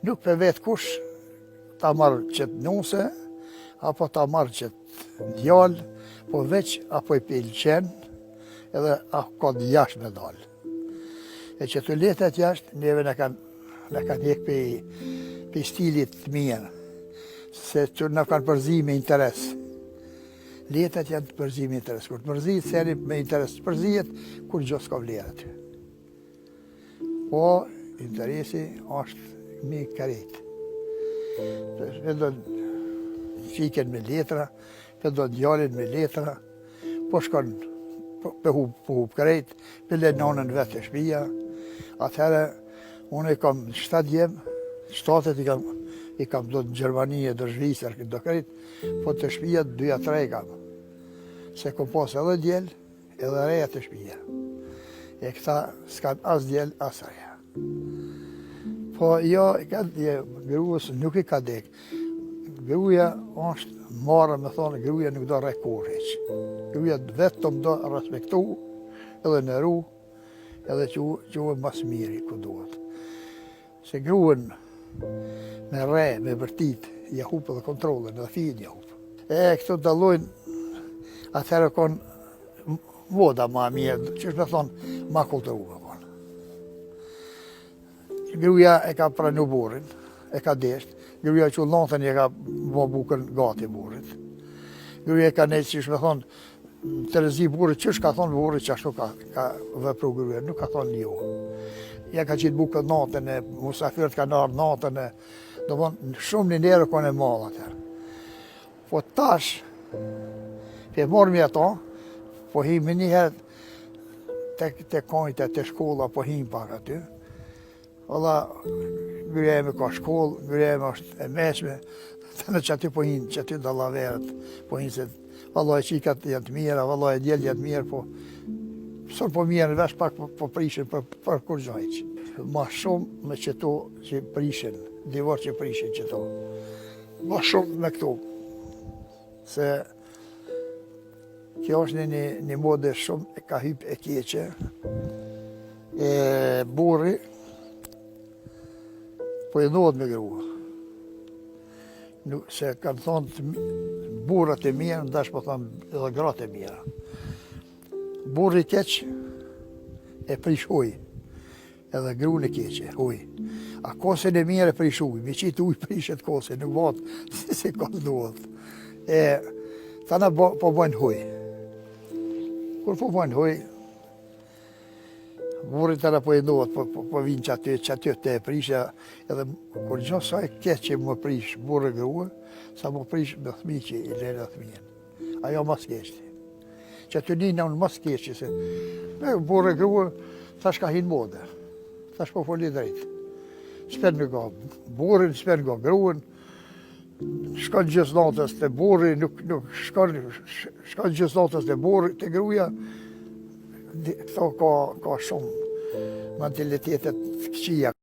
Nuk për vetë kush ta marrë qëtë nuse, apo ta marrë qëtë djallë, po veç apo i pëlqen, edhe ka jashtë me dalë. E që të letet jashtë, neve në kanë jek për stilit të mirë, se që në kanë përzi me interes. Letet janë të përzi me interes, kur të përzijet, seri me interes të përzijet, kur gjos ka vlerë aty. Po, interesi është me karet. Pëndon qiken me letra, pëndon djallin me letra, po shkon për hub karet, për le nonën vetë të shpia. Atëherë, unë i kam 7 jem, 7 i kam do në Gjermani e do Zhvisër, do karet, po të shpia 2-3 i kam. Se kom pas edhe djel, edhe reja të shpia. E këta s'kan as djel, as reja. Po jo, gruës nuk i ka dek. Gruja është marrë, me thonë, gruja nuk do rekur heq. Gruja vetëm do respektu, edhe nëru, edhe që u mas miri ku duhet. Se gruën me re, me vërtit, ja hupë edhe kontrolën, edhe fijin ja hupë. E këto dalojnë, atëherë konë voda ma mirë, që është me thonë, ma kulturume konë. Gruja e ka pranu burin, e ka desht, gruja që lontën e ka bo bukën gati burit. Gruja e ka nejtë, që është me thonë, të rezi burit, që është ka thonë burit, që ashtu ka vëpru gruja, nuk ka thonë jo. Ja ka qitë bukën natën e, musafirët ka nërë natën e, do mënë, shumë një njerë kone e malë atër. Po tash, për morëmi ato, po himi njëherë të kojtë, të shkolla, po himi pak aty. Ola, gruja eme ka shkollë, gruja eme është e meshme, të në që aty po hinë, që aty dallaverët, po hinë se vallaj qikat janë të mira, vallaj djelë janë të mirë, po sot po mirë në vesh pak po prishin për kur gjajq. Ma shumë me qëto që prishin, divar që prishin qëto. Ma shumë me këto. Se kjo është një mode shumë e ka hyp e keqe. E burri po i ndohet me grua. Se kanë thonë burrat e mirë, ndash po thonë edhe gratë e mira. Burri keq e prish uj, edhe gruën e keqe, uj. A kosën e mirë e prish uj, me qitë uj prishet kosën, nuk vatë si ka ndohet. E tana po bojnë huj. Kur po bojnë huj, burri tana po i ndohet, po vinë që aty të e prishja, edhe kur gjohë saj keq që më prish burri grua, sa më prish me thmi që i lene thmien. Ajo mas keqti. Që aty një në unë mas keqti, se burri grua, thash ka hinë mode, thash po foli drejtë. S'pen me ga burrin, s'pen ga gruën, shkon gjithë natës të burri, nuk shkon gjithë natës të burri, të gruja, këto ka shumë mentalitetet këqia.